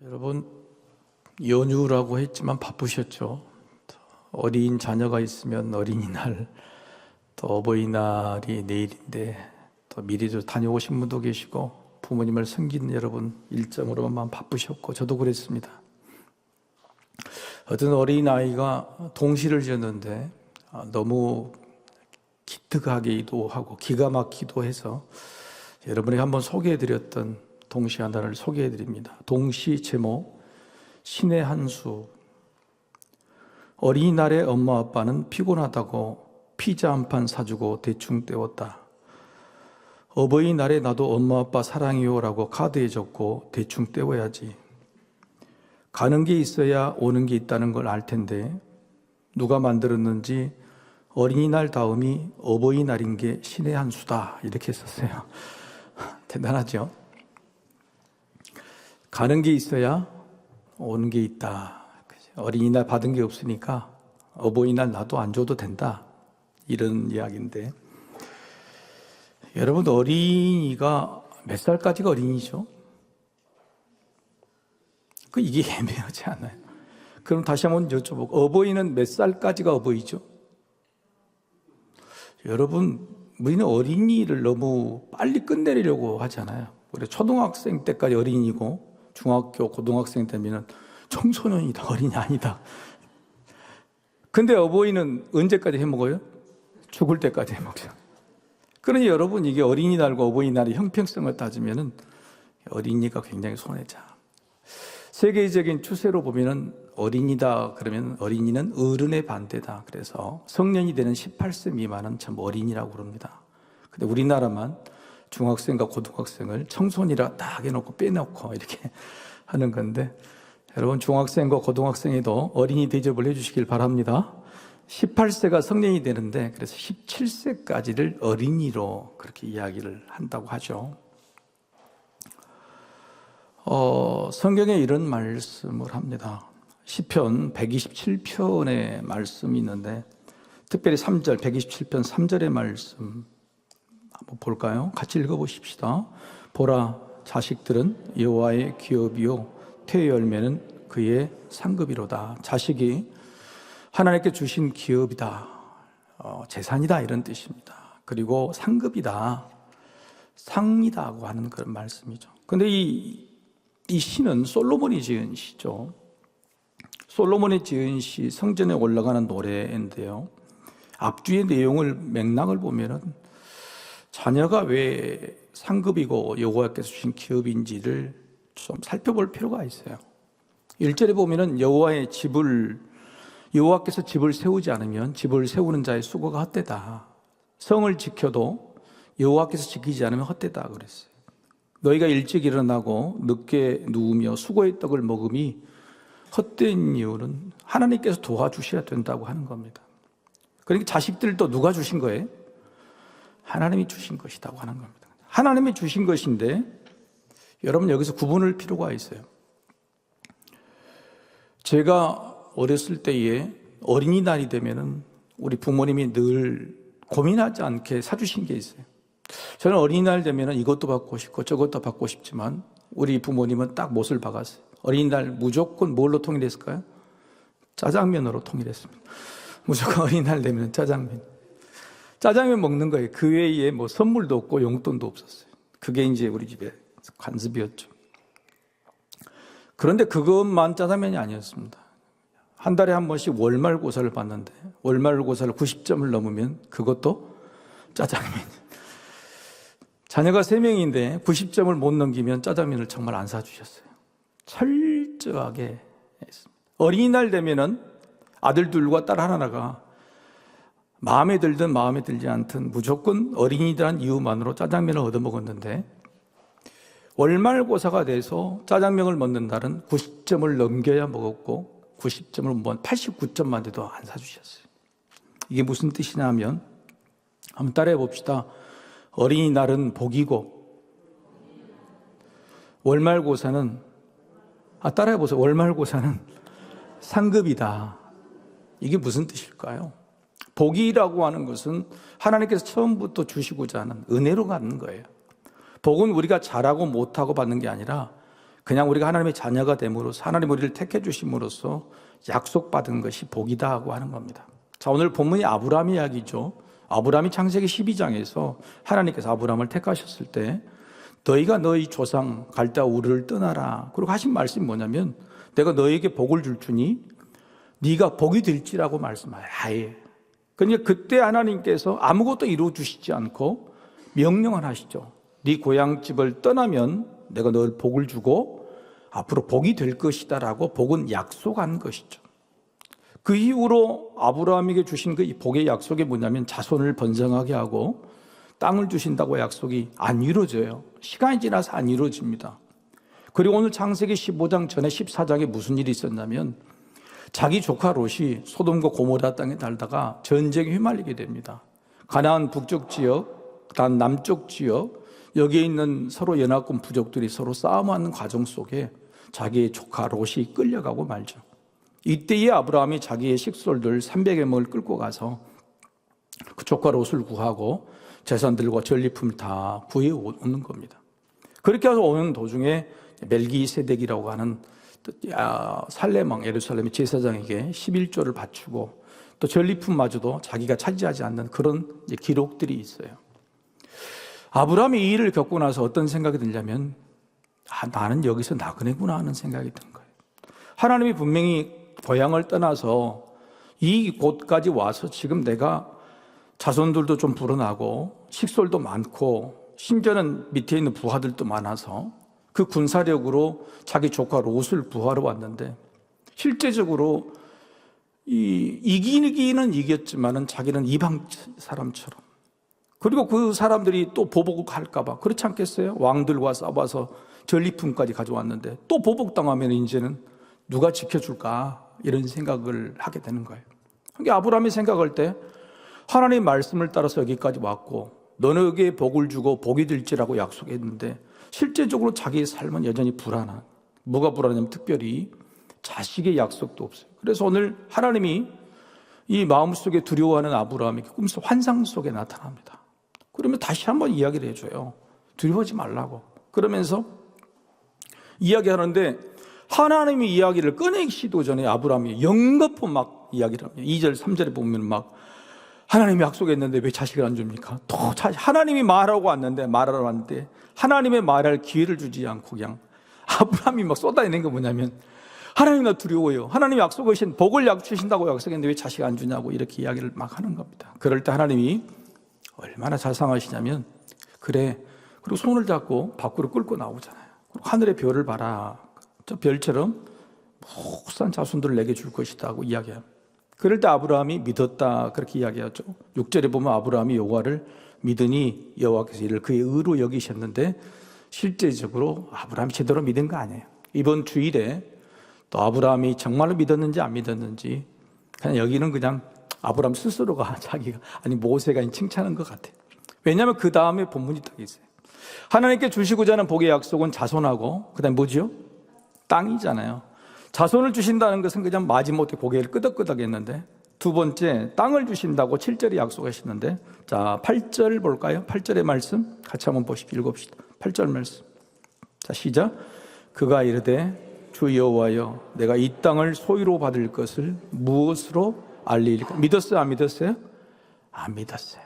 여러분, 연휴라고 했지만 바쁘셨죠? 어린 자녀가 있으면 어린이날, 또 어버이날이 내일인데 또 미리도 다녀오신 분도 계시고 부모님을 섬기는 여러분 일정으로만 바쁘셨고 저도 그랬습니다. 어떤 어린아이가 동시를 지었는데 너무 기특하기도 하고 기가 막히기도 해서 여러분에게 한번 소개해드렸던 동시 하나를 소개해드립니다. 동시 제목, 신의 한 수. 어린이날에 엄마 아빠는 피곤하다고 피자 한 판 사주고 대충 때웠다. 어버이날에 나도 엄마 아빠 사랑해요라고 카드에 적고 대충 때워야지. 가는 게 있어야 오는 게 있다는 걸 알 텐데 누가 만들었는지 어린이날 다음이 어버이날인 게 신의 한 수다 이렇게 썼어요. 대단하죠? 가는 게 있어야 오는 게 있다. 어린이날 받은 게 없으니까 어버이날 나도 안 줘도 된다. 이런 이야기인데 여러분, 어린이가 몇 살까지가 어린이죠? 이게 애매하지 않아요? 그럼 다시 한번 여쭤보고, 어버이는 몇 살까지가 어버이죠? 여러분, 우리는 어린이를 너무 빨리 끝내려고 하잖아요. 우리 초등학생 때까지 어린이고 중학교, 고등학생 되면 청소년이다, 어린이 아니다. 근데 어버이는 언제까지 해먹어요? 죽을 때까지 해먹죠. 그러니 여러분, 이게 어린이날과 어버이날의 형평성을 따지면 어린이가 굉장히 손해자. 세계적인 추세로 보면 어린이다 그러면 어린이는 어른의 반대다. 그래서 성년이 되는 18세 미만은 참 어린이라고 그럽니다. 근데 우리나라만 중학생과 고등학생을 청소년이라 딱 해놓고 빼놓고 이렇게 하는 건데, 여러분, 중학생과 고등학생에도 어린이 대접을 해주시길 바랍니다. 18세가 성년이 되는데 그래서 17세까지를 어린이로 그렇게 이야기를 한다고 하죠. 성경에 이런 말씀을 합니다. 시편 127편의 말씀이 있는데 특별히 3절, 127편 3절의 말씀 한번 볼까요? 같이 읽어보십시다. 보라, 자식들은 여호와의 기업이요 태의 열매는 그의 상급이로다. 자식이 하나님께 주신 기업이다, 재산이다, 이런 뜻입니다. 그리고 상급이다, 상이다고 하는 그런 말씀이죠. 그런데 이 시는 솔로몬이 지은 시죠. 솔로몬이 지은 시, 성전에 올라가는 노래인데요, 앞뒤의 내용을 맥락을 보면은 자녀가 왜 상급이고 여호와께서 주신 기업인지를 좀 살펴볼 필요가 있어요. 1절에 보면은 여호와께서 집을 세우지 않으면 집을 세우는 자의 수고가 헛되다. 성을 지켜도 여호와께서 지키지 않으면 헛되다 그랬어요. 너희가 일찍 일어나고 늦게 누우며 수고의 떡을 먹음이 헛된 이유는 하나님께서 도와주셔야 된다고 하는 겁니다. 그러니까 자식들도 누가 주신 거예요? 하나님이 주신 것이라고 하는 겁니다. 하나님이 주신 것인데 여러분, 여기서 구분할 필요가 있어요. 제가 어렸을 때에 어린이날이 되면은 우리 부모님이 늘 고민하지 않게 사주신 게 있어요. 저는 어린이날 되면은 이것도 받고 싶고 저것도 받고 싶지만 우리 부모님은 딱 못을 박았어요. 어린이날 무조건 뭘로 통일했을까요? 짜장면으로 통일했습니다. 무조건 어린이날 되면 짜장면 먹는 거예요. 그 외에 뭐 선물도 없고 용돈도 없었어요. 그게 이제 우리 집의 관습이었죠. 그런데 그것만 짜장면이 아니었습니다. 한 달에 한 번씩 월말고사를 봤는데 월말고사를 90점을 넘으면 그것도 짜장면. 자녀가 3명인데 90점을 못 넘기면 짜장면을 정말 안 사주셨어요. 철저하게 했습니다. 어린이날 되면은 아들둘과 딸 하나가 마음에 들든 마음에 들지 않든 무조건 어린이라는 이유만으로 짜장면을 얻어먹었는데 월말고사가 돼서 짜장면을 먹는 날은 90점을 넘겨야 먹었고 90점을 못 89점만 돼도 안 사주셨어요. 이게 무슨 뜻이냐 하면 한번 따라해 봅시다. 어린이날은 복이고 월말고사는 따라해 보세요. 월말고사는 상급이다. 이게 무슨 뜻일까요? 복이라고 하는 것은 하나님께서 처음부터 주시고자 하는 은혜로 갖는 거예요. 복은 우리가 잘하고 못하고 받는 게 아니라 그냥 우리가 하나님의 자녀가 됨으로써 하나님 우리를 택해 주심으로써 약속받은 것이 복이다 하고 하는 겁니다. 자, 오늘 본문이 아브라함 이야기죠. 아브라함이 창세기 12장에서 하나님께서 아브라함을 택하셨을 때 너희가 너희 조상 갈대아 우르를 떠나라. 그리고 하신 말씀이 뭐냐면 내가 너희에게 복을 줄 주니 네가 복이 될지라고 말씀하여요. 아예. 그러니까 그때 하나님께서 아무것도 이루어 주시지 않고 명령을 하시죠. 네 고향집을 떠나면 내가 너를 복을 주고 앞으로 복이 될 것이다 라고 복은 약속한 것이죠. 그 이후로 아브라함에게 주신 그 복의 약속이 뭐냐면 자손을 번성하게 하고 땅을 주신다고 약속이 안 이루어져요. 시간이 지나서 안 이루어집니다. 그리고 오늘 창세기 15장 전에 14장에 무슨 일이 있었냐면 자기 조카 롯이 소돔과 고모라 땅에 살다가 전쟁에 휘말리게 됩니다. 가나안 북쪽 지역, 그다음 남쪽 지역, 여기에 있는 서로 연합군 부족들이 서로 싸움하는 과정 속에 자기의 조카 롯이 끌려가고 말죠. 이때에 아브라함이 자기의 식솔들 300여 명을 끌고 가서 그 조카 롯을 구하고 재산들과 전리품 다 구해 오는 겁니다. 그렇게 해서 오는 도중에 멜기세덱이라고 하는 살렘 왕 예루살렘의 제사장에게 11조를 바치고 또 전리품마저도 자기가 차지하지 않는 그런 기록들이 있어요. 아브라함이 이 일을 겪고 나서 어떤 생각이 들냐면 나는 여기서 나그네구나 하는 생각이 든 거예요. 하나님이 분명히 고향을 떠나서 이곳까지 와서 지금 내가 자손들도 좀 불어나고 식솔도 많고 심지어는 밑에 있는 부하들도 많아서 그 군사력으로 자기 조카 롯을 구하러 왔는데 실제적으로 이기는 이겼지만은 자기는 이방 사람처럼 그리고 그 사람들이 또 보복을 할까 봐 그렇지 않겠어요? 왕들과 싸워서 전리품까지 가져왔는데 또 보복당하면 이제는 누가 지켜줄까 이런 생각을 하게 되는 거예요. 그러니까 아브라함이 생각할 때 하나님의 말씀을 따라서 여기까지 왔고 너에게 복을 주고 복이 될지라고 약속했는데 실제적으로 자기의 삶은 여전히 불안한, 뭐가 불안하냐면 특별히 자식의 약속도 없어요. 그래서 오늘 하나님이 이 마음속에 두려워하는 아브라함에게 꿈속 환상 속에 나타납니다. 그러면 다시 한번 이야기를 해줘요. 두려워하지 말라고. 그러면서 이야기하는데 하나님이 이야기를 꺼내기 시도 전에 아브라함이 영겁포 막 이야기를 합니다. 2절, 3절에 보면 막 하나님이 약속했는데 왜 자식을 안 줍니까? 또 하나님이 말하고 왔는데 말하러 왔는데 하나님의 말할 기회를 주지 않고 그냥 아브라함이 막 쏟아내는 게 뭐냐면 하나님 나 두려워요. 하나님이 약속하신 복을 주신다고 약속했는데 왜 자식 안 주냐고 이렇게 이야기를 막 하는 겁니다. 그럴 때 하나님이 얼마나 자상하시냐면 그래 그리고 손을 잡고 밖으로 끌고 나오잖아요. 하늘의 별을 봐라. 저 별처럼 무수한 자손들을 내게 줄 것이다 하고 이야기합니다. 그럴 때 아브라함이 믿었다 그렇게 이야기하죠. 6절에 보면 아브라함이 여호와를 믿으니 여호와께서 이를 그의 의로 여기셨는데 실제적으로 아브라함이 제대로 믿은 거 아니에요. 이번 주일에 또 아브라함이 정말로 믿었는지 안 믿었는지 그냥 여기는 그냥 아브라함 스스로가 자기가 아니 모세가 칭찬한 것 같아요. 왜냐하면 그 다음에 본문이 딱 있어요. 하나님께 주시고자 하는 복의 약속은 자손하고 그 다음에 뭐죠? 땅이잖아요. 자손을 주신다는 것은 그냥 마지못해 고개를 끄덕끄덕 했는데 두 번째 땅을 주신다고 7절에 약속하시는데 자 8절 볼까요? 8절의 말씀 같이 한번 읽읍시다. 8절 말씀 자 시작. 그가 이르되 주 여호와여 내가 이 땅을 소유로 받을 것을 무엇으로 알리리까? 믿었어요? 안 믿었어요? 안 믿었어요.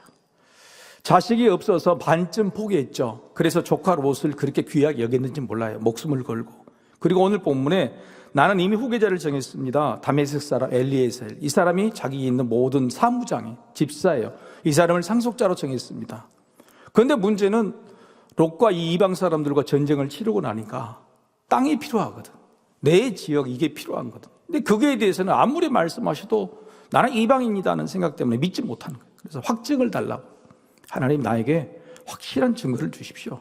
자식이 없어서 반쯤 포기했죠. 그래서 조카 롯을 그렇게 귀하게 여겼는지 몰라요. 목숨을 걸고. 그리고 오늘 본문에 나는 이미 후계자를 정했습니다. 다메섹 사람 엘리에셀. 이 사람이 자기 있는 모든 사무장이 집사예요. 이 사람을 상속자로 정했습니다. 그런데 문제는 롯과 이 이방 사람들과 전쟁을 치르고 나니까 땅이 필요하거든. 내 지역 이게 필요한 거든. 근데 그거에 대해서는 아무리 말씀하셔도 나는 이방인이다는 생각 때문에 믿지 못하는 거예요. 그래서 확증을 달라고. 하나님 나에게 확실한 증거를 주십시오.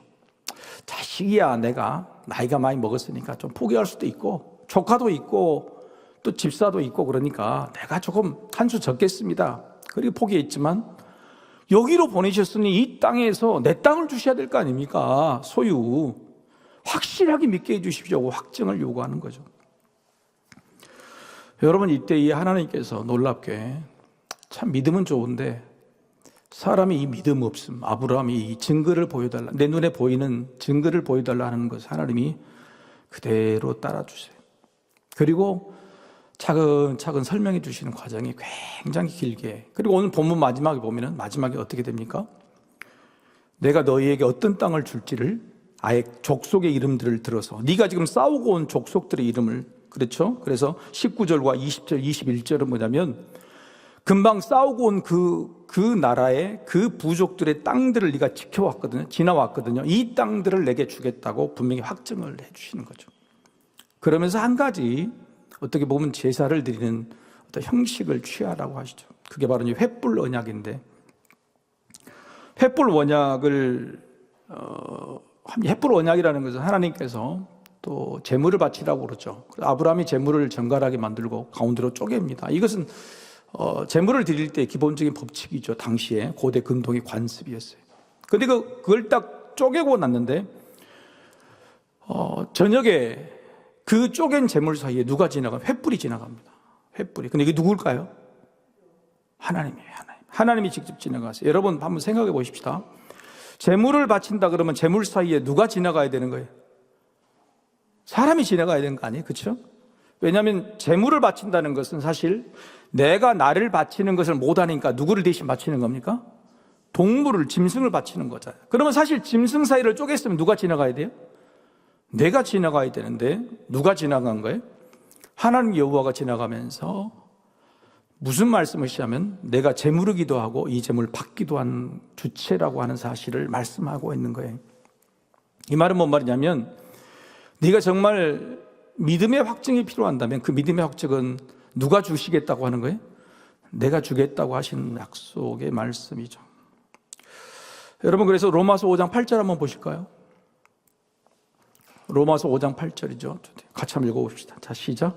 자식이야 내가 나이가 많이 먹었으니까 좀 포기할 수도 있고 조카도 있고 또 집사도 있고 그러니까 내가 조금 한 수 적겠습니다. 그리고 포기했지만 여기로 보내셨으니 이 땅에서 내 땅을 주셔야 될 거 아닙니까? 소유 확실하게 믿게 해주십시오. 확증을 요구하는 거죠. 여러분 이때 이 하나님께서 놀랍게 참 믿음은 좋은데 사람이 이 믿음 없음 아브라함이 이 증거를 보여달라 내 눈에 보이는 증거를 보여달라 하는 것을 하나님이 그대로 따라주세요. 그리고 차근차근 설명해 주시는 과정이 굉장히 길게, 그리고 오늘 본문 마지막에 보면은 마지막에 어떻게 됩니까? 내가 너희에게 어떤 땅을 줄지를 아예 족속의 이름들을 들어서, 네가 지금 싸우고 온 족속들의 이름을, 그렇죠? 그래서 19절과 20절, 21절은 뭐냐면 금방 싸우고 온 그 나라의 그 부족들의 땅들을 네가 지켜왔거든요. 지나왔거든요. 이 땅들을 내게 주겠다고 분명히 확증을 해주시는 거죠. 그러면서 한 가지, 어떻게 보면 제사를 드리는 어떤 형식을 취하라고 하시죠. 그게 바로 이제 횃불 언약인데, 횃불 언약을 횃불 언약이라는 것은 하나님께서 또 제물을 바치라고 그러죠. 아브라함이 제물을 정갈하게 만들고 가운데로 쪼갭니다. 이것은 제물을 드릴 때 기본적인 법칙이죠. 당시에 고대 근동의 관습이었어요. 그런데 그걸 딱 쪼개고 났는데 저녁에 그 쪼갠 제물 사이에 누가 지나가면 횃불이 지나갑니다. 횃불이. 근데 이게 누굴까요? 하나님이에요. 하나님이 직접 지나가세요. 여러분 한번 생각해 보십시다. 제물을 바친다 그러면 제물 사이에 누가 지나가야 되는 거예요? 사람이 지나가야 되는 거 아니에요? 그렇죠? 왜냐하면 제물을 바친다는 것은 사실 내가 나를 바치는 것을 못하니까 누구를 대신 바치는 겁니까? 동물을, 짐승을 바치는 거잖아요. 그러면 사실 짐승 사이를 쪼갰으면 누가 지나가야 돼요? 내가 지나가야 되는데 누가 지나간 거예요? 하나님 여호와가 지나가면서 무슨 말씀을 하시냐면 내가 제물이기도 하고 이 제물을 받기도 한 주체라고 하는 사실을 말씀하고 있는 거예요. 이 말은 뭔 말이냐면 네가 정말 믿음의 확증이 필요한다면 그 믿음의 확증은 누가 주시겠다고 하는 거예요? 내가 주겠다고 하시는 약속의 말씀이죠. 여러분, 그래서 로마서 5장 8절 한번 보실까요? 로마서 5장 8절이죠. 같이 한번 읽어봅시다. 자, 시작.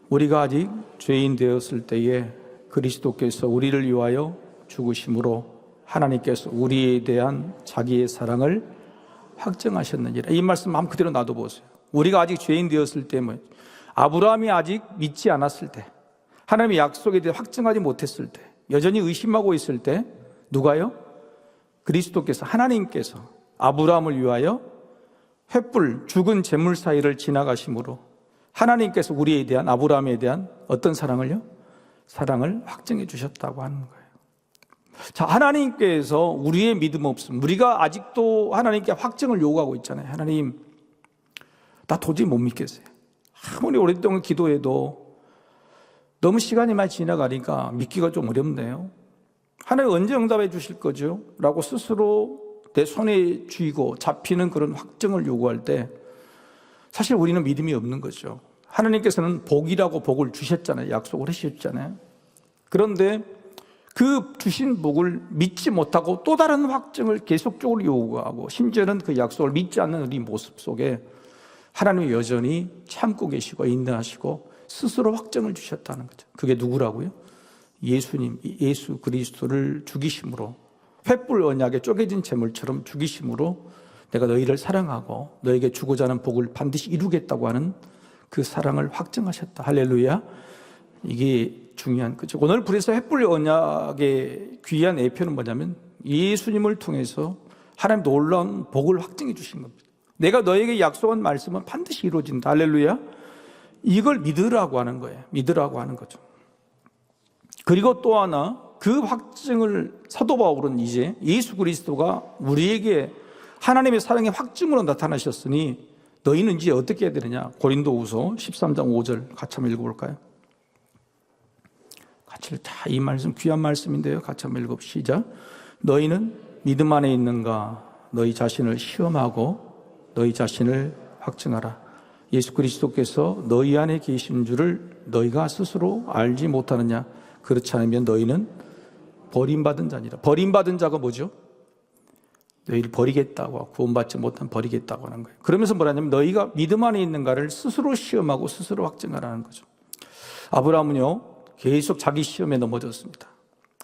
우리가 아직 죄인 되었을 때에 그리스도께서 우리를 위하여 죽으심으로 하나님께서 우리에 대한 자기의 사랑을 확증하셨느니라. 이 말씀 마음 그대로 놔둬보세요. 우리가 아직 죄인 되었을 때, 아브라함이 아직 믿지 않았을 때, 하나님의 약속에 대해 확증하지 못했을 때, 여전히 의심하고 있을 때 누가요? 그리스도께서, 하나님께서 아브라함을 위하여 횃불, 죽은 제물 사이를 지나가심으로 하나님께서 우리에 대한, 아브라함에 대한 어떤 사랑을요? 사랑을 확증해 주셨다고 하는 거예요. 자, 하나님께서 우리의 믿음 없음, 우리가 아직도 하나님께 확증을 요구하고 있잖아요. 하나님, 나 도저히 못 믿겠어요. 아무리 오랫동안 기도해도 너무 시간이 많이 지나가니까 믿기가 좀 어렵네요. 하나님 언제 응답해 주실 거죠? 라고 스스로 내 손에 쥐고 잡히는 그런 확증을 요구할 때 사실 우리는 믿음이 없는 거죠. 하나님께서는 복이라고 복을 주셨잖아요. 약속을 하셨잖아요. 그런데 그 주신 복을 믿지 못하고 또 다른 확증을 계속적으로 요구하고 심지어는 그 약속을 믿지 않는 우리 모습 속에 하나님이 여전히 참고 계시고 인내하시고 스스로 확증을 주셨다는 거죠. 그게 누구라고요? 예수님, 예수 그리스도를 죽이심으로, 횃불 언약에 쪼개진 재물처럼 죽이심으로 내가 너희를 사랑하고 너에게 주고자 하는 복을 반드시 이루겠다고 하는 그 사랑을 확증하셨다. 할렐루야. 이게 중요한 거죠. 오늘 그래서 횃불 언약의 귀한 예표는 뭐냐면 예수님을 통해서 하나님 놀라운 복을 확증해 주신 겁니다. 내가 너에게 약속한 말씀은 반드시 이루어진다. 할렐루야. 이걸 믿으라고 하는 거예요. 믿으라고 하는 거죠. 그리고 또 하나, 그 확증을 사도 바울은 이제 예수 그리스도가 우리에게 하나님의 사랑의 확증으로 나타나셨으니 너희는 이제 어떻게 해야 되느냐. 고린도후서 13장 5절 같이 한번 읽어볼까요? 같이 다 이 말씀 귀한 말씀인데요. 같이 한번 읽읍시다. 너희는 믿음 안에 있는가? 너희 자신을 시험하고 너희 자신을 확증하라. 예수 그리스도께서 너희 안에 계신 줄을 너희가 스스로 알지 못하느냐? 그렇지 않으면 너희는 버림받은 자니라. 버림받은 자가 뭐죠? 너희를 버리겠다고, 구원받지 못한 버리겠다고 하는 거예요. 그러면서 뭐라냐면 너희가 믿음 안에 있는가를 스스로 시험하고 스스로 확증하라는 거죠. 아브라함은요 계속 자기 시험에 넘어졌습니다.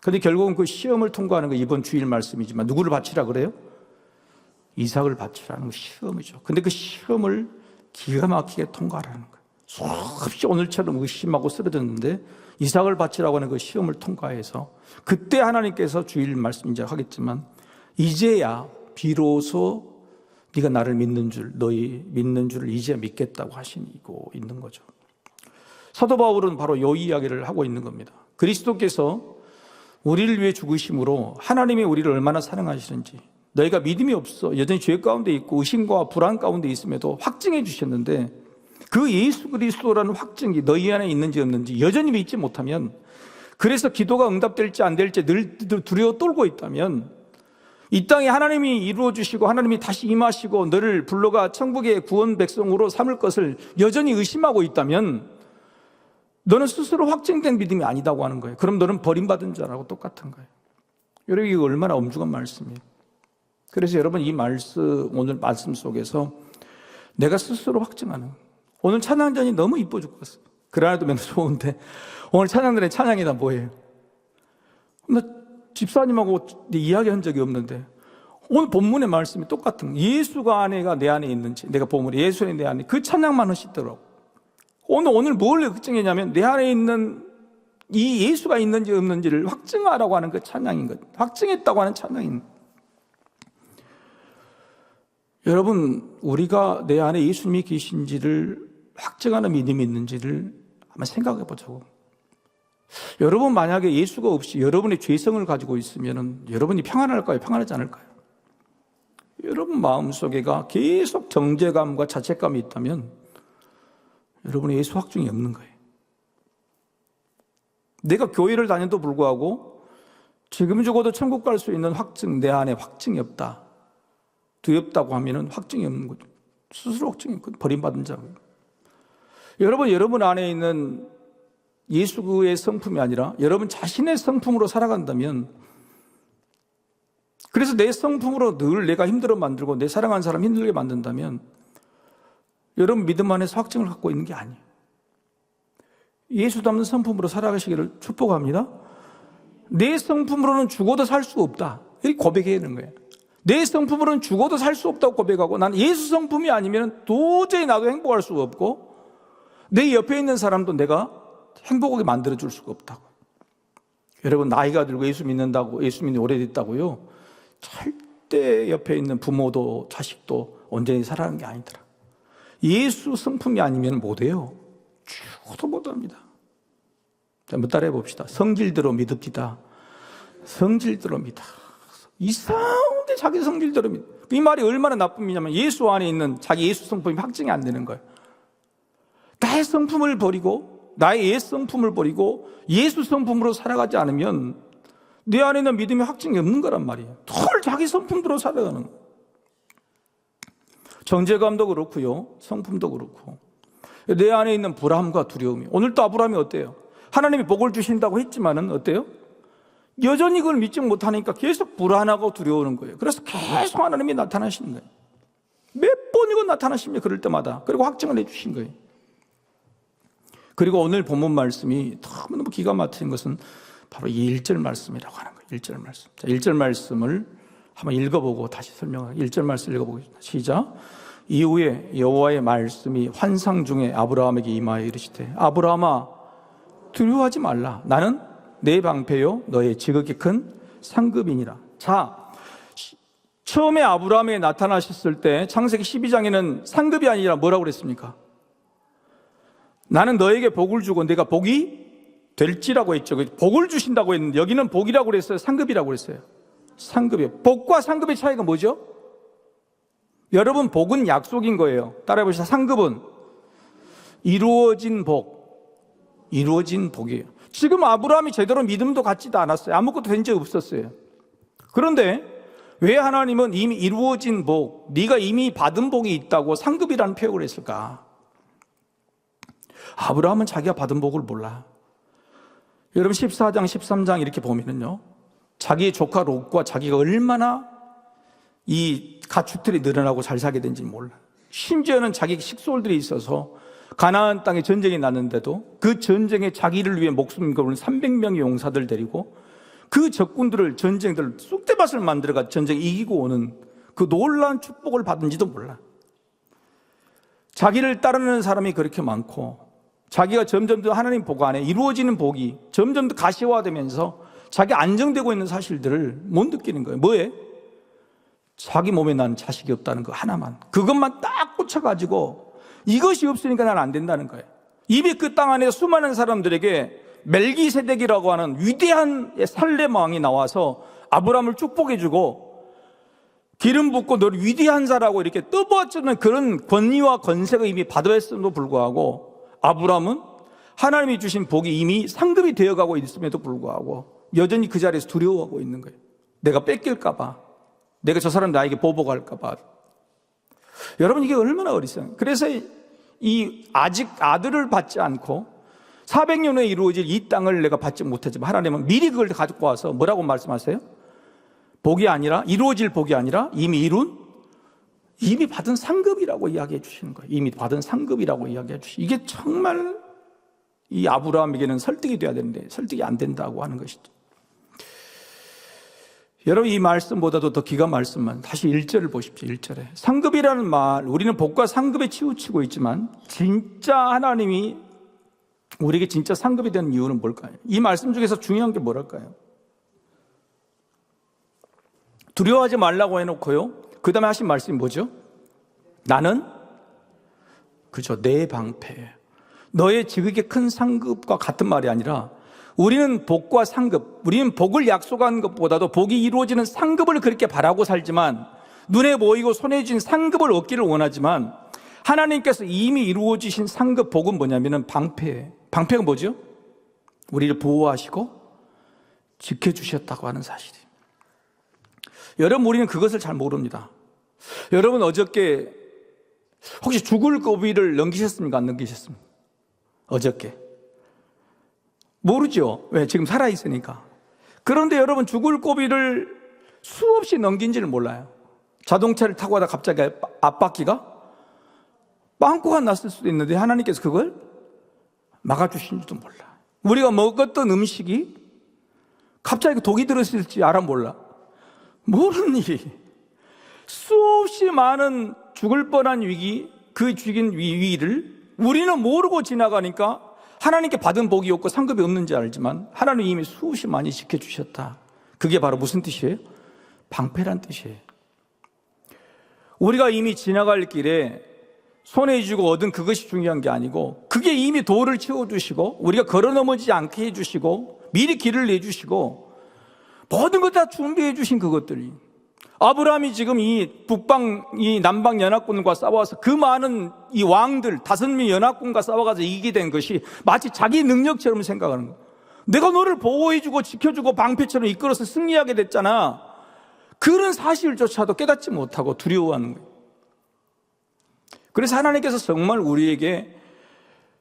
그런데 결국은 그 시험을 통과하는 거 이번 주일 말씀이지만 누구를 바치라 그래요? 이삭을 바치라는 거 시험이죠. 근데 그 시험을 기가 막히게 통과하라는 거예요. 수없이 오늘처럼 의심하고 쓰러졌는데 이삭을 바치라고 하는 그 시험을 통과해서 그때 하나님께서 주일 말씀 이제 하겠지만 이제야 비로소 네가 나를 믿는 줄, 너희 믿는 줄을 이제 믿겠다고 하시고 있는 거죠. 사도 바울은 바로 이 이야기를 하고 있는 겁니다. 그리스도께서 우리를 위해 죽으심으로 하나님이 우리를 얼마나 사랑하시는지, 너희가 믿음이 없어 여전히 죄 가운데 있고 의심과 불안 가운데 있음에도 확증해 주셨는데, 그 예수 그리스도라는 확증이 너희 안에 있는지 없는지 여전히 믿지 못하면, 그래서 기도가 응답될지 안 될지 늘 두려워 떨고 있다면, 이 땅에 하나님이 이루어 주시고 하나님이 다시 임하시고 너를 불러가 천국의 구원 백성으로 삼을 것을 여전히 의심하고 있다면, 너는 스스로 확증된 믿음이 아니다고 하는 거예요. 그럼 너는 버림받은 자라고 똑같은 거예요. 여러분, 이거 얼마나 엄중한 말씀이에요. 그래서 여러분, 이 말씀, 오늘 말씀 속에서 내가 스스로 확증하는, 오늘 찬양전이 너무 이뻐 죽겠어. 그러나도 맨날 좋은데 오늘 찬양들의 찬양이 다 뭐예요? 나 집사님하고 이야기한 적이 없는데 오늘 본문의 말씀이 똑같은 거예요. 예수가 내 안에 있는지, 내가 보면 예수의 내 안에, 그 찬양만 하시더라고. 오늘 뭘 걱정했냐면 내 안에 있는 이 예수가 있는지 없는지를 확증하라고 하는 그 찬양인 거예요. 확증했다고 하는 찬양인 거예요. 여러분, 우리가 내 안에 예수님이 계신지를 확증하는 믿음이 있는지를 한번 생각해 보자고. 여러분, 만약에 예수가 없이 여러분의 죄성을 가지고 있으면 여러분이 평안할까요? 평안하지 않을까요? 여러분 마음속에가 계속 정죄감과 자책감이 있다면 여러분의 예수 확증이 없는 거예요. 내가 교회를 다녀도 불구하고 지금 죽어도 천국 갈 수 있는 확증, 내 안에 확증이 없다, 두렵다고 하면 확증이 없는 거죠. 스스로 확증이 없고 버림받은 자고요. 여러분 안에 있는 예수의 성품이 아니라 여러분 자신의 성품으로 살아간다면, 그래서 내 성품으로 늘 내가 힘들어 만들고 내 사랑하는 사람 힘들게 만든다면 여러분 믿음 안에서 확증을 갖고 있는 게 아니에요. 예수 닮는 성품으로 살아가시기를 축복합니다. 내 성품으로는 죽어도 살 수 없다, 이렇게 고백해야 되는 거예요. 내 성품으로는 죽어도 살 수 없다고 고백하고, 난 예수 성품이 아니면 도저히 나도 행복할 수가 없고 내 옆에 있는 사람도 내가 행복하게 만들어줄 수가 없다고. 여러분, 나이가 들고 예수 믿는다고, 예수 믿는 오래됐다고요, 절대 옆에 있는 부모도 자식도 온전히 살아가는 게 아니더라. 예수 성품이 아니면 못해요. 죽어도 못합니다. 한번 따라해 봅시다. 성질대로 믿읍시다. 성질대로 믿어. 이상하게 자기 성질대로 믿어. 이 말이 얼마나 나쁜 의미냐면 예수 안에 있는 자기 예수 성품이 확증이 안 되는 거예요. 나의 성품을 버리고 나의 옛 성품을 버리고 예수 성품으로 살아가지 않으면 내 안에 있는 믿음이 확증이 없는 거란 말이에요. 덜 자기 성품대로 살아가는 거예요. 정죄감도 그렇고요, 성품도 그렇고, 내 안에 있는 불안과 두려움이, 오늘도 아브라함이 어때요? 하나님이 복을 주신다고 했지만은 어때요? 여전히 그걸 믿지 못하니까 계속 불안하고 두려우는 거예요. 그래서 계속 하나님이 나타나시는 거예요. 몇 번이고 나타나십니다. 그럴 때마다. 그리고 확증을 해주신 거예요. 그리고 오늘 본문 말씀이 너무너무 기가 막힌 것은 바로 이 1절 말씀이라고 하는 거예요. 1절 말씀. 자, 1절 말씀을 한번 읽어보고 다시 설명할게요. 1절 말씀 읽어보겠습니다. 시작. 이후에 여호와의 말씀이 환상 중에 아브라함에게 임하여 이르시되, 아브라함아 두려워하지 말라. 나는 내 방패요 너의 지극히 큰 상급이니라. 자, 처음에 아브라함에게 나타나셨을 때 창세기 12장에는 상급이 아니라 뭐라고 그랬습니까? 나는 너에게 복을 주고 내가 복이 될지라고 했죠. 복을 주신다고 했는데 여기는 복이라고 그랬어요? 상급이라고 그랬어요? 상급이요. 복과 상급의 차이가 뭐죠? 여러분, 복은 약속인 거예요. 따라해보시다. 상급은 이루어진 복, 이루어진 복이에요. 지금 아브라함이 제대로 믿음도 갖지도 않았어요. 아무것도 된 적 없었어요. 그런데 왜 하나님은 이미 이루어진 복, 네가 이미 받은 복이 있다고 상급이라는 표현을 했을까? 아브라함은 자기가 받은 복을 몰라. 여러분 14장 13장 이렇게 보면은요, 자기의 조카 롯과 자기가 얼마나 이 가축들이 늘어나고 잘 살게 된지 몰라. 심지어는 자기 식솔들이 있어서 가나안 땅에 전쟁이 났는데도 그 전쟁에 자기를 위해 목숨 걸은 300명의 용사들 데리고 그 적군들을, 전쟁들을 쑥대밭을 만들어가 전쟁에 이기고 오는 그 놀라운 축복을 받은지도 몰라. 자기를 따르는 사람이 그렇게 많고 자기가 점점 더 하나님 복 안에 이루어지는 복이 점점 더 가시화되면서 자기 안정되고 있는 사실들을 못 느끼는 거예요. 뭐에? 자기 몸에 나는 자식이 없다는 거 하나만, 그것만 딱 꽂혀가지고 이것이 없으니까 난 안 된다는 거예요. 이미 그 땅 안에 수많은 사람들에게 멜기세덱이라고 하는 위대한 살렘 왕이 나와서 아브라함을 축복해주고 기름 붓고 너를 위대한 자라고 이렇게 떠보아주는 그런 권위와 건세가 이미 받아왔음에도 불구하고 아브라함은 하나님이 주신 복이 이미 상급이 되어가고 있음에도 불구하고 여전히 그 자리에서 두려워하고 있는 거예요. 내가 뺏길까 봐, 내가 저 사람 나에게 보복할까 봐. 여러분, 이게 얼마나 어리석어요. 그래서 이 아직 아들을 받지 않고 400년 후에 이루어질 이 땅을 내가 받지 못하지만 하나님은 미리 그걸 가지고 와서 뭐라고 말씀하세요? 복이 아니라, 이루어질 복이 아니라 이미 이미 받은 상급이라고 이야기해 주시는 거예요. 이미 받은 상급이라고 이야기해 주시는, 이게 정말 이 아브라함에게는 설득이 돼야 되는데 설득이 안 된다고 하는 것이죠. 여러분, 이 말씀보다도 더 기가 말씀만 다시 1절을 보십시오. 1절에 상급이라는 말, 우리는 복과 상급에 치우치고 있지만 진짜 하나님이 우리에게 진짜 상급이 되는 이유는 뭘까요? 이 말씀 중에서 중요한 게 뭐랄까요? 두려워하지 말라고 해놓고요, 그 다음에 하신 말씀이 뭐죠? 나는 그죠, 내 방패, 너의 지극히 큰 상급과 같은 말이 아니라 우리는 복과 상급, 우리는 복을 약속한 것보다도 복이 이루어지는 상급을 그렇게 바라고 살지만, 눈에 보이고 손에 쥔 상급을 얻기를 원하지만 하나님께서 이미 이루어지신 상급 복은 뭐냐면은 방패가 뭐죠? 우리를 보호하시고 지켜주셨다고 하는 사실이에요. 여러분, 우리는 그것을 잘 모릅니다. 여러분, 어저께 혹시 죽을 고비를 넘기셨습니까? 안 넘기셨습니까? 어저께 모르죠. 왜? 지금 살아있으니까. 그런데 여러분, 죽을 고비를 수없이 넘긴지를 몰라요. 자동차를 타고 가다 갑자기 앞바퀴가 빵꾸가 났을 수도 있는데 하나님께서 그걸 막아주신지도 몰라. 우리가 먹었던 음식이 갑자기 독이 들었을지 알아 몰라. 모르는 일이, 수없이 많은 죽을 뻔한 위기, 그 죽인 위기를 우리는 모르고 지나가니까 하나님께 받은 복이 없고 상급이 없는지 알지만 하나님이 이미 수없이 많이 지켜주셨다. 그게 바로 무슨 뜻이에요? 방패란 뜻이에요. 우리가 이미 지나갈 길에 손에 쥐고 얻은 그것이 중요한 게 아니고, 그게 이미 도를 채워주시고 우리가 걸어 넘어지지 않게 해주시고 미리 길을 내주시고 모든 것 다 준비해 주신 그것들이, 아브라함이 지금 이 북방, 이 남방 연합군과 싸워서 그 많은 이 왕들 5명 연합군과 싸워가지고 이기게 된 것이 마치 자기 능력처럼 생각하는 거예요. 내가 너를 보호해주고 지켜주고 방패처럼 이끌어서 승리하게 됐잖아. 그런 사실조차도 깨닫지 못하고 두려워하는 거예요. 그래서 하나님께서 정말 우리에게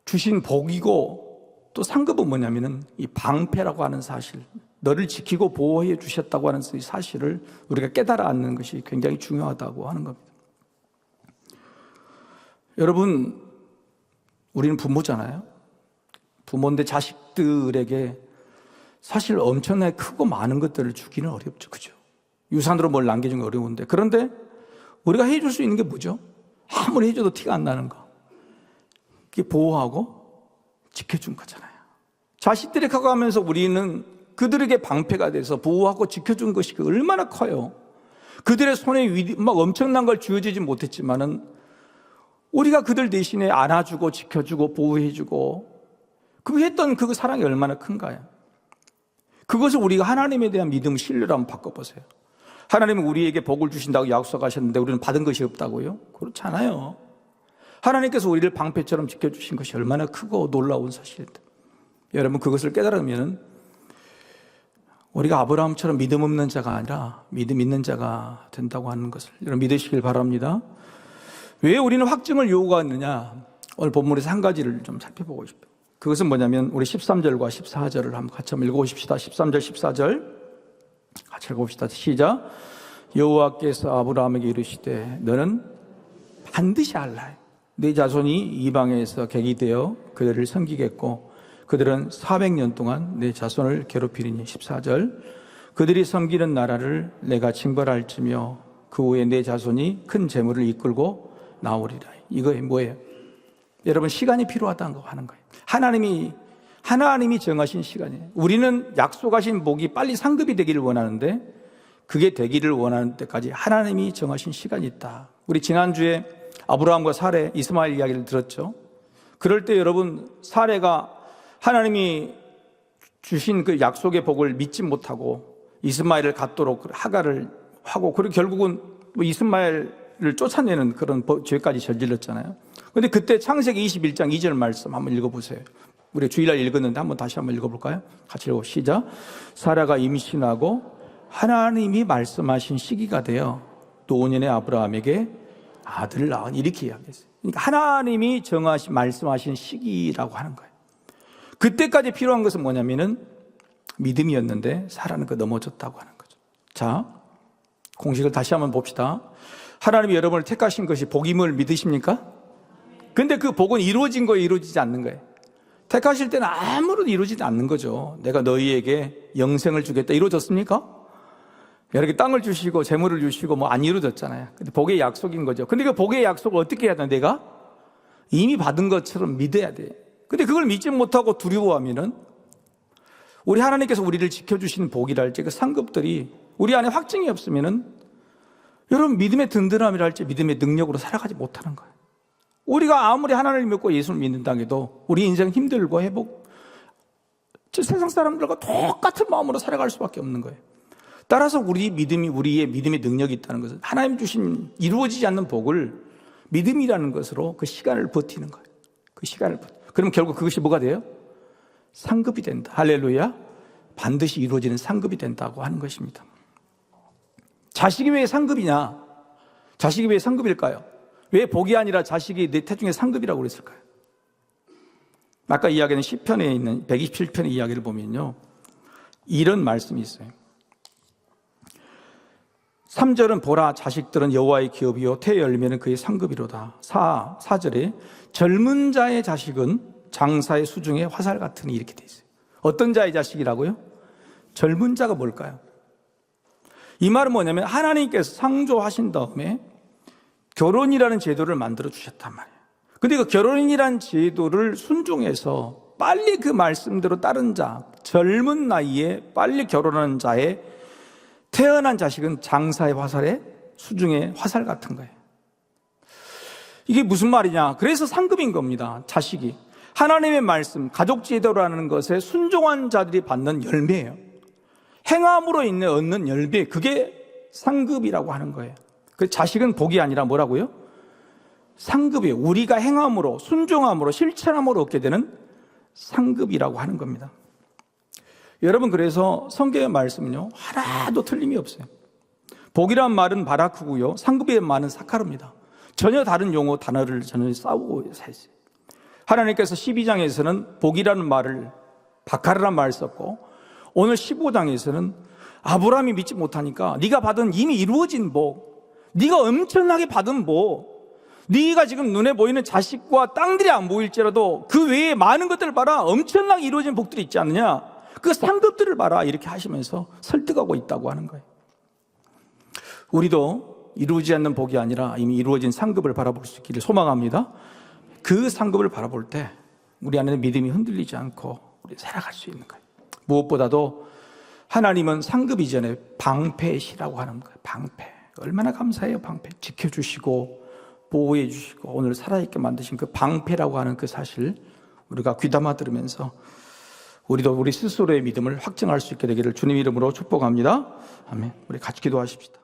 주신 복이고 또 상급은 뭐냐면은 이 방패라고 하는 사실, 너를 지키고 보호해 주셨다고 하는 이 사실을 우리가 깨달아 앉는 것이 굉장히 중요하다고 하는 겁니다. 여러분, 우리는 부모잖아요. 부모인데 자식들에게 사실 엄청나게 크고 많은 것들을 주기는 어렵죠. 그죠? 유산으로 뭘 남겨주는 게 어려운데, 그런데 우리가 해줄 수 있는 게 뭐죠? 아무리 해줘도 티가 안 나는 거, 그게 보호하고 지켜준 거잖아요. 자식들이 커가면서 우리는 그들에게 방패가 돼서 보호하고 지켜준 것이 얼마나 커요. 그들의 손에 막 엄청난 걸 쥐어주지 못했지만은 우리가 그들 대신에 안아주고 지켜주고 보호해주고 그 했던 그 사랑이 얼마나 큰가요? 그것을 우리가 하나님에 대한 믿음, 신뢰로 한번 바꿔보세요. 하나님은 우리에게 복을 주신다고 약속하셨는데 우리는 받은 것이 없다고요? 그렇지 않아요. 하나님께서 우리를 방패처럼 지켜주신 것이 얼마나 크고 놀라운 사실인데, 여러분, 그것을 깨달으면 우리가 아브라함처럼 믿음 없는 자가 아니라 믿음 있는 자가 된다고 하는 것을 여러분 믿으시길 바랍니다. 왜 우리는 확증을 요구하느냐? 오늘 본문에서 한 가지를 좀 살펴보고 싶어요. 그것은 뭐냐면 우리 13절과 14절을 한번 같이 한번 읽어보십시다. 13절 14절 같이 읽어봅시다. 시작. 여호와께서 아브라함에게 이르시되 너는 반드시 알라. 네 자손이 이방에서 객이 되어 그들을 섬기겠고 그들은 400년 동안 내 자손을 괴롭히리니. 14절. 그들이 섬기는 나라를 내가 징벌할지며 그 후에 내 자손이 큰 재물을 이끌고 나오리라. 이거 뭐예요? 여러분, 시간이 필요하다는 거 하는 거예요. 하나님이 정하신 시간이에요. 우리는 약속하신 복이 빨리 상급이 되기를 원하는데 그게 되기를 원하는 때까지 하나님이 정하신 시간이 있다. 우리 지난주에 아브라함과 사레, 이스마엘 이야기를 들었죠. 그럴 때 여러분, 사레가 하나님이 주신 그 약속의 복을 믿지 못하고 이스마엘을 갖도록 하가를 하고, 그리고 결국은 이스마엘을 쫓아내는 그런 죄까지 저질렀잖아요. 그런데 그때 창세기 21장 2절 말씀 한번 읽어보세요. 우리 주일날 읽었는데 한번 다시 한번 읽어볼까요? 같이 읽어 시작. 사라가 임신하고 하나님이 말씀하신 시기가 되어 노년의 아브라함에게 아들을 낳은, 이렇게 이야기했어요. 그러니까 하나님이 정하신 말씀하신 시기라고 하는 거예요. 그때까지 필요한 것은 뭐냐면은 믿음이었는데 사라는 거 넘어졌다고 하는 거죠. 자, 공식을 다시 한번 봅시다. 하나님이 여러분을 택하신 것이 복임을 믿으십니까? 근데 그 복은 이루어진 거예요, 이루어지지 않는 거예요? 택하실 때는 아무런 이루어지지 않는 거죠. 내가 너희에게 영생을 주겠다, 이루어졌습니까? 여러 땅을 주시고 재물을 주시고 뭐 안 이루어졌잖아요. 근데 복의 약속인 거죠. 근데 그 복의 약속을 어떻게 해야 되나? 내가 이미 받은 것처럼 믿어야 돼. 근데 그걸 믿지 못하고 두려워하면은 우리 하나님께서 우리를 지켜주신 복이랄지 그 상급들이 우리 안에 확증이 없으면은 여러분 믿음의 든든함이랄지 믿음의 능력으로 살아가지 못하는 거예요. 우리가 아무리 하나님을 믿고 예수를 믿는다 해도 우리 인생 힘들고 세상 사람들과 똑같은 마음으로 살아갈 수밖에 없는 거예요. 따라서 우리의 믿음의 능력이 있다는 것은 하나님 주신 이루어지지 않는 복을 믿음이라는 것으로 그 시간을 버티는 거예요. 그 시간을 그러면 결국 그것이 뭐가 돼요? 상급이 된다. 할렐루야. 반드시 이루어지는 상급이 된다고 하는 것입니다. 자식이 왜 상급이냐? 자식이 왜 상급일까요? 왜 복이 아니라 자식이 내 태중의 상급이라고 그랬을까요? 아까 이야기하는 시편에 있는 127편의 이야기를 보면요, 이런 말씀이 있어요. 3절은 보라, 자식들은 여호와의 기업이요 태의 열매는 그의 상급이로다. 4절에 젊은 자의 자식은 장사의 수중에 화살 같으니, 이렇게 돼 있어요. 어떤 자의 자식이라고요? 젊은 자가 뭘까요? 이 말은 뭐냐면 하나님께서 창조하신 다음에 결혼이라는 제도를 만들어 주셨단 말이에요. 근데 그 결혼이라는 제도를 순종해서 빨리 그 말씀대로 따른 자, 젊은 나이에 빨리 결혼하는 자의 태어난 자식은 장사의 화살에 수중의 화살 같은 거예요. 이게 무슨 말이냐? 그래서 상급인 겁니다. 자식이 하나님의 말씀, 가족 제도라는 것에 순종한 자들이 받는 열매예요. 행함으로 인해 얻는 열매, 그게 상급이라고 하는 거예요. 그 자식은 복이 아니라 뭐라고요? 상급이에요. 우리가 행함으로, 순종함으로, 실천함으로 얻게 되는 상급이라고 하는 겁니다. 여러분, 그래서 성경의 말씀은요, 하나도 틀림이 없어요. 복이란 말은 바라크고요, 상급의 말은 사카르입니다. 전혀 다른 용어, 단어를 전혀 싸우고 있어요. 하나님께서 12장에서는 복이라는 말을, 바카르란 말을 썼고, 오늘 15장에서는 아브라함이 믿지 못하니까 네가 받은 이미 이루어진 복, 네가 엄청나게 받은 복, 네가 지금 눈에 보이는 자식과 땅들이 안 보일지라도 그 외에 많은 것들을 봐라, 엄청나게 이루어진 복들이 있지 않느냐, 그 상급들을 봐라, 이렇게 하시면서 설득하고 있다고 하는 거예요. 우리도 이루어지지 않는 복이 아니라 이미 이루어진 상급을 바라볼 수 있기를 소망합니다. 그 상급을 바라볼 때 우리 안에는 믿음이 흔들리지 않고 우리 살아갈 수 있는 거예요. 무엇보다도 하나님은 상급 이전에 방패시라고 하는 거예요. 방패. 얼마나 감사해요. 방패. 지켜주시고 보호해 주시고 오늘 살아있게 만드신 그 방패라고 하는 그 사실, 우리가 귀담아 들으면서 우리도 우리 스스로의 믿음을 확증할 수 있게 되기를 주님 이름으로 축복합니다. 아멘. 우리 같이 기도하십시다.